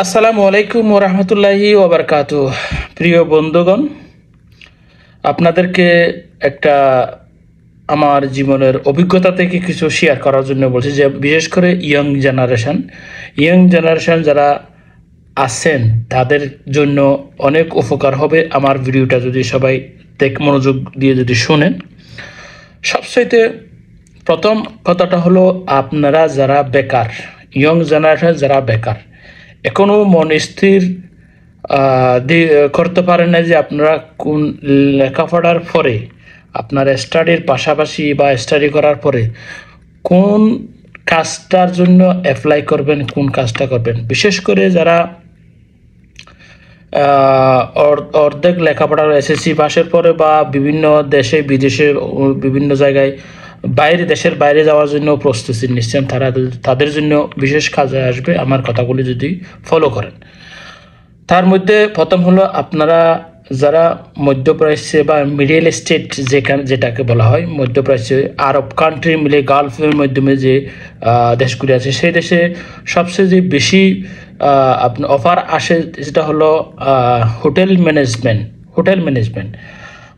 আসসালামু আলাইকুম ওয়া রাহমাতুল্লাহি ওয়া বারাকাতুহু। প্রিয় বন্ধুগণ, আপনাদেরকে একটা আমার জীবনের অভিজ্ঞতা থেকে কিছু শেয়ার করার জন্য বলছি, যে বিশেষ করে ইয়ং জেনারেশন যারা আছেন তাদের জন্য অনেক উপকার হবে আমার ভিডিওটা যদি সবাই মনোযোগ দিয়ে যদি শোনেন। সবচাইতে প্রথম কথাটা হলো, আপনারা যারা বেকার, ইয়ং জেনারেশন যারা বেকার, এখনও মন স্থির করতে পারেন না যে আপনারা কোন লেখাপড়ার পরে, আপনার স্টাডির পাশাপাশি বা স্টাডি করার পরে কোন কাজটার জন্য অ্যাপ্লাই করবেন, কোন কাজটা করবেন। বিশেষ করে যারা অর্ধেক লেখাপড়ার এসএসসি পাশের পরে বা বিভিন্ন দেশে বিদেশে বিভিন্ন জায়গায় দেশের বাইরে যাওয়ার জন্য প্রস্তুতি নিচ্ছেন, তাদের জন্য বিশেষ কাজে আসবে আমার কথাগুলি যদি ফলো করেন। তার মধ্যে প্রথম হলো, আপনারা যারা মধ্যপ্রাচ্যে বা মিডল স্টেট যেটাকে বলা হয়, মধ্যপ্রাচ্যে আরব কান্ট্রি মিলে গালফের মাধ্যমে যে দেশগুলি আছে, সেই দেশে সবচেয়ে যে বেশি আপনার অফার আসে যেটা হলো হোটেল ম্যানেজমেন্ট।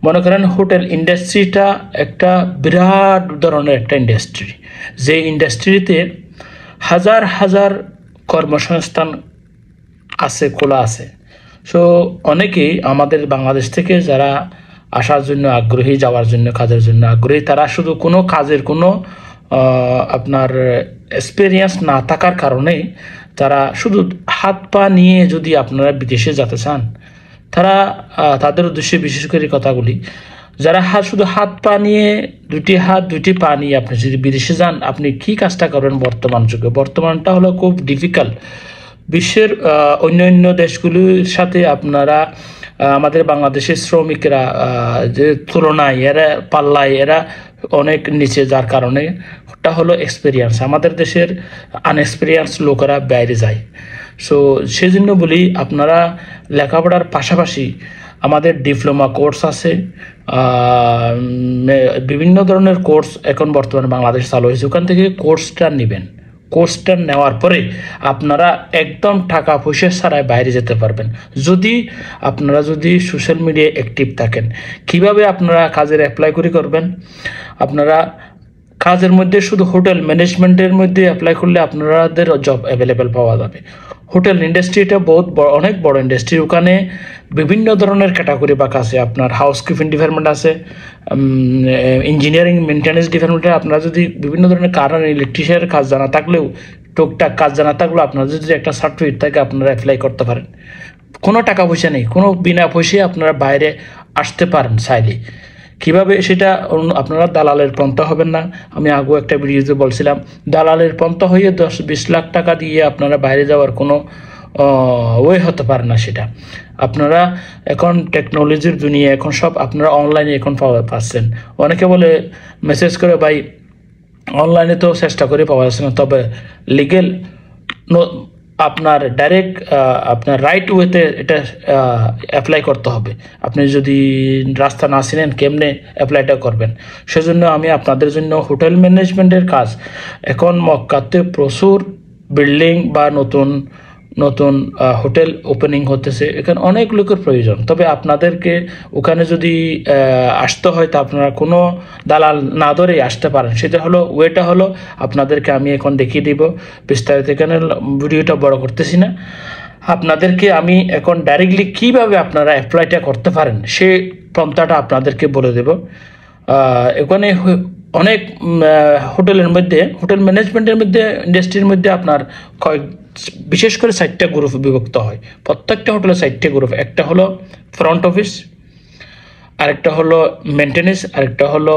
মনে করেন হোটেল ইন্ডাস্ট্রিটা একটা বিরাট ধরনের একটা ইন্ডাস্ট্রি, যে ইন্ডাস্ট্রিতে হাজার হাজার কর্মসংস্থান খোলা আছে। সো অনেকেই আমাদের বাংলাদেশ থেকে যারা আসার জন্য আগ্রহী, যাওয়ার জন্য কাজের জন্য আগ্রহী, তারা শুধু কোনো কাজের কোনো আপনার এক্সপিরিয়েন্স না থাকার কারণে তারা শুধু হাত পা নিয়ে যদি আপনারা বিদেশে যেতে চান, তাদের উদ্দেশ্যে বিশেষ করে কথাগুলি, যারা শুধু হাত পা নিয়ে, দুটি পা নিয়ে আপনি যদি বিদেশে যান, আপনি কি কাজটা করবেন বর্তমান যুগে? বর্তমানটা হলো খুব ডিফিকাল্ট। বিশ্বের অন্যান্য দেশগুলির সাথে আপনারা আমাদের বাংলাদেশের শ্রমিকরা যে তুলনায় এরা অনেক নিচে, যার কারণে ওটা হলো এক্সপিরিয়েন্স। আমাদের দেশের আনএক্সপিরিয়েন্স লোকেরা বাইরে যায়। সো সেই জন্য বলি, আপনারা লেখাপড়ার পাশাপাশি আমাদের ডিপ্লোমা কোর্স আছে, বিভিন্ন ধরনের কোর্স এখন বর্তমানে বাংলাদেশ চালু হয়েছে। ওখান থেকে কোর্সটা নেবেন। কোর্সটা নেওয়ার পরে আপনারা একদম টাকা পয়সা ছাড়াই বাইরে যেতে পারবেন, আপনারা যদি সোশ্যাল মিডিয়ায় অ্যাক্টিভ থাকেন। কিভাবে আপনারা কাজের অ্যাপ্লাই করবেন? আপনারা কাজের মধ্যে শুধু হোটেল ম্যানেজমেন্টের মধ্যে অ্যাপ্লাই করলে আপনাদের জব অ্যাভেলেবেল পাওয়া যাবে। হোটেল ইন্ডাস্ট্রিটা অনেক বড় ইন্ডাস্ট্রি। ওখানে বিভিন্ন ধরনের ক্যাটাগরি বাক আছে। আপনার হাউসকিপিং ডিপার্টমেন্ট আছে, ইঞ্জিনিয়ারিং মেনটেন্যান্স ডিপার্টমেন্টে আপনারা যদি বিভিন্ন ধরনের কারেন্ট ইলেকট্রিশিয়ানের কাজ জানা থাকলেও, টুকটাক কাজ জানা থাকলেও, আপনারা যদি একটা সার্টিফিকেট থাকে আপনারা অ্যাপ্লাই করতে পারেন। কোনো টাকা পয়সা নেই, কোনো বিনা পয়সায় আপনারা বাইরে আসতে পারেন চাইলে। কিভাবে সেটা? আপনারা দালালের পন্থা হবেন না। আমি আগেও একটা ভিডিওতে বলছিলাম, দালালের পন্থা হয়ে 10-20 লাখ টাকা দিয়ে আপনারা বাইরে যাওয়ার কোনো ওয়ে হতে পারে না। সেটা আপনারা এখন টেকনোলজির দুনিয়া, এখন সব আপনারা অনলাইনে এখন পাচ্ছেন। অনেকে বলে, মেসেজ করে, ভাই অনলাইনে তো চেষ্টা করে পাওয়া যাচ্ছে না, তবে লিগেল আপনার ডাইরেক্ট আপনার রাইট ওয়েতে এটা অ্যাপ্লাই করতে হবে। আপনি যদি রাস্তা না চিনেন কেমনে অ্যাপ্লাইটা করবেন? সেজন্য আমি আপনাদের জন্য হোটেল ম্যানেজমেন্টের কাজ, এখন মক্কাতে প্রচুর বিল্ডিং বা নতুন হোটেল ওপেনিং হতেছে, এখানে অনেক লোকের প্রয়োজন। তবে আপনাদেরকে ওখানে যদি আসতে হয়, তা আপনারা কোনো দালাল না ধরেই আসতে পারেন। ওয়েটা হলো আপনাদেরকে আমি এখন দেখিয়ে দিব বিস্তারিত। এখানে ভিডিওটা বড় করতেছি না, আপনাদেরকে আমি এখন ডাইরেক্টলি কিভাবে আপনারা অ্যাপ্লাইটা করতে পারেন সেই পন্থাটা আপনাদেরকে বলে দেব। এখানে অনেক হোটেল ম্যানেজমেন্টের মধ্যে, ইন্ডাস্ট্রির মধ্যে আপনার বিশেষ করে 4টা গ্রুপ বিভক্ত হয়। প্রত্যেকটা হোটেলে 4টে গ্রুপ। একটা হলো ফ্রন্ট অফিস, আরেকটা হলো মেনটেন্যান্স, আরেকটা হলো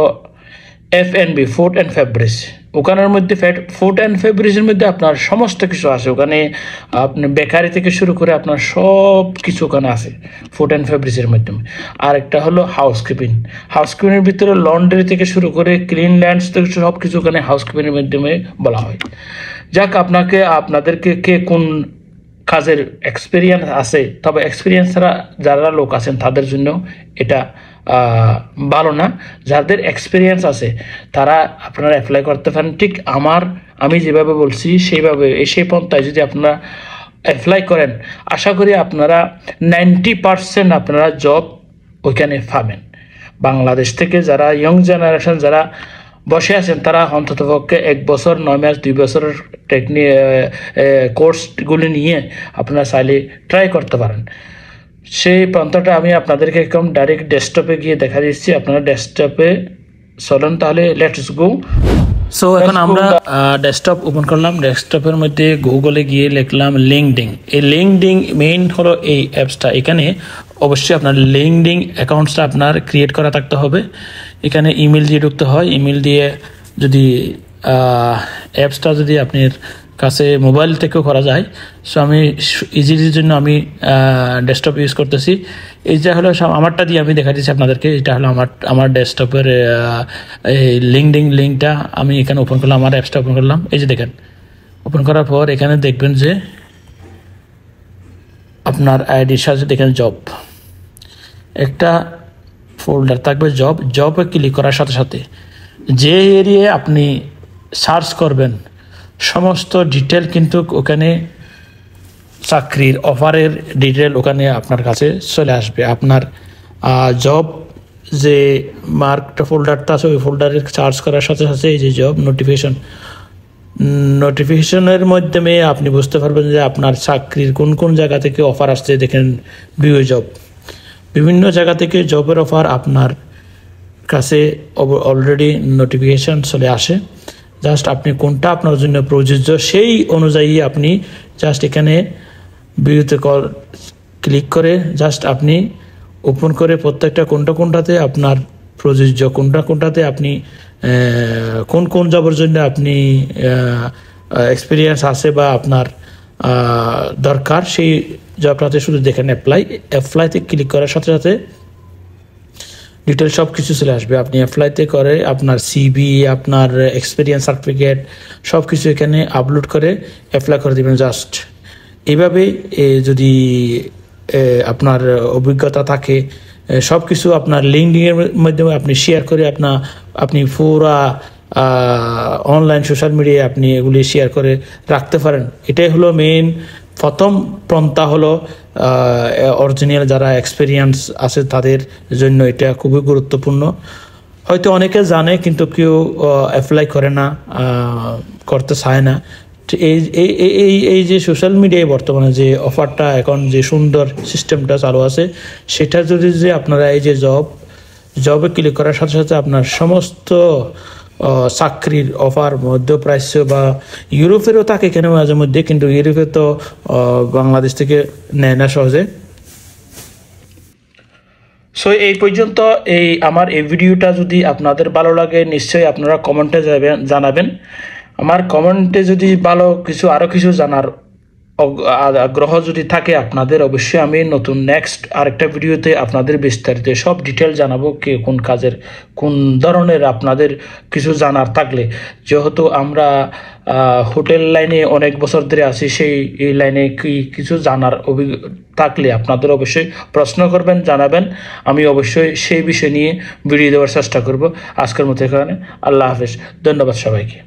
F&B, ফুড অ্যান্ড ফেব্রিজ। ওখানের মধ্যে ফুড অ্যান্ড ফেব্রিজের মধ্যে আপনার সমস্ত কিছু আছে। ওখানে আপনি বেকারি থেকে শুরু করে আপনার সব কিছু ওখানে আছে ফুড অ্যান্ড ফেব্রিজের মাধ্যমে। আরেকটা হলো হাউসকিপিংয়ের ভিতরে লন্ড্রি থেকে শুরু করে ক্লিন ল্যান্ডস থেকে সব কিছু ওখানে হাউসকিপিংয়ের মাধ্যমে বলা হয়। যাক, আপনাদেরকে কে কোন কাজের এক্সপিরিয়েন্স আছে, তবে এক্সপিরিয়েন্স ছাড়া যারা লোক আছেন তাদের জন্য এটা ভালো না। যাদের এক্সপিরিয়েন্স আছে তারা আপনারা অ্যাপ্লাই করতে পারেন। ঠিক আমি যেভাবে বলছি সেইভাবে, সেই পন্থায় যদি আপনারা অ্যাপ্লাই করেন, আশা করি আপনারা 90% আপনারা জব ওইখানে পাবেন। বাংলাদেশ থেকে যারা ইয়ং জেনারেশন যারা বসে আছেন তারা অন্ততপক্ষে 1 বছর 9 মাস 2 বছরের কোর্সগুলি নিয়ে আপনারা চাইলে ট্রাই করতে পারেন। সেই পন্থাটা আমি আপনাদেরকে একদম ডাইরেক্ট ডেস্কটপে গিয়ে দেখা দিচ্ছি। আপনারা ডেস্কটপে চলেন, তাহলে লেটস গো। সো এখন আমরা ডেস্কটপ ওপেন করলাম। ডেস্কটপের মধ্যে গুগলে গিয়ে লিখলাম লিঙ্কডিন। এই লিঙ্কডিন মেইন হলো এই অ্যাপসটা। এখানে অবশ্যই আপনার লিঙ্কডিন অ্যাকাউন্টসটা আপনার ক্রিয়েট করা থাকতে হবে। এখানে ইমেল দিয়ে ঢুকতে হয়। ইমেল দিয়ে যদি অ্যাপসটা যদি আপনার কাছে মোবাইল থেকেও করা যায়, সো আমি ইজিলির জন্য আমি ডেস্কটপ ইউজ করতেছি। এইটা হলো আমারটা দিয়ে আমি দেখা দিচ্ছি আপনাদেরকে। এটা হলো আমার ডেস্কটপের লিঙ্কডিন লিঙ্কটা আমি এখানে ওপেন করলাম। আমার অ্যাপসটা ওপেন করলাম। এই যে দেখেন, ওপেন করার পর এখানে দেখবেন যে আপনার আইডির সাথে দেখেন জব একটা ফোল্ডার থাকবে। জবে ক্লিক করার সাথে সাথে যে এরিয়ায় আপনি সার্চ করবেন সমস্ত ডিটেল কিন্তু ওখানে চাকরির অফারের ডিটেল ওখানে আপনার কাছে চলে আসবে। আপনার জব যে মার্কটা ফোল্ডারটা আছে ওই ফোল্ডারে সার্চ করার সাথে সাথে এই যে জব নোটিফিকেশনের মাধ্যমে আপনি বুঝতে পারবেন যে আপনার চাকরির কোন কোন জায়গা থেকে অফার আসছে। দেখেন ভিউ জব, বিভিন্ন জায়গা থেকে জবের অফার আপনার কাছে অলরেডি নোটিফিকেশন চলে আসে। জাস্ট আপনি কোনটা আপনার জন্য প্রযোজ্য সেই অনুযায়ী আপনি জাস্ট এখানে ভিউতে ক্লিক করে জাস্ট আপনি ওপেন করে প্রত্যেকটা কোনটাতে আপনার প্রযোজ্য, কোনটাতে আপনি কোন জবের জন্য আপনি এক্সপিরিয়েন্স আছে বা আপনার দরকার সেই জবটাতে শুধু দেখেন অ্যাপ্লাইতে ক্লিক করার সাথে সাথে ডিটেল সব কিছু চলে আসবে। আপনি অ্যাপ্লাইতে করে আপনার সিভি, আপনার এক্সপিরিয়েন্স সার্টিফিকেট সব কিছু এখানে আপলোড করে অ্যাপ্লাই করে দেবেন। জাস্ট এইভাবে যদি আপনার অভিজ্ঞতা থাকে সব কিছু আপনার লিঙ্কডিনের মাধ্যমে আপনি শেয়ার করে আপনি পুরা অনলাইন সোশ্যাল মিডিয়ায় আপনি এগুলি শেয়ার করে রাখতে পারেন। এটাই হলো মেইন প্রথম পন্থা হলো অরিজিনাল যারা এক্সপিরিয়েন্স আছে তাদের জন্য এটা খুবই গুরুত্বপূর্ণ। হয়তো অনেকে জানে কিন্তু কেউ অ্যাপ্লাই করে না, করতে চায় না। এই যে সোশ্যাল মিডিয়ায় বর্তমানে যে অফারটা এখন যে সুন্দর সিস্টেমটা চালু আছে সেটা যদি যে আপনারা এই যে জবে ক্লিক করার সাথে সাথে আপনার সমস্ত চাকরির অফার মধ্যপ্রাচ্য বা ইউরোপেরও থাকে এখানে মাঝে মধ্যে, কিন্তু ইউরোপে তো বাংলাদেশ থেকে নেয় না সহজে। সো এই পর্যন্ত আমার এই ভিডিওটা যদি আপনাদের ভালো লাগে নিশ্চয়ই আপনারা কমেন্টে জানাবেন। আমার কমেন্টে যদি আরও কিছু জানার আগ্রহ যদি থাকে আপনাদের, অবশ্যই আমি নতুন নেক্সট আরেকটা ভিডিওতে আপনাদের বিস্তারিত সব ডিটেল জানাবো। কোন কাজের কোন ধরনের আপনাদের কিছু জানার থাকলে, যেহেতু আমরা হোটেল লাইনে অনেক বছর ধরে আছি, এই লাইনে কিছু জানার থাকলে আপনাদের অবশ্যই প্রশ্ন করবেন, জানাবেন। আমি অবশ্যই সেই বিষয় নিয়ে ভিডিও দেওয়ার চেষ্টা করব। আজকের মতো এখানে আল্লাহ হাফেজ, ধন্যবাদ সবাইকে।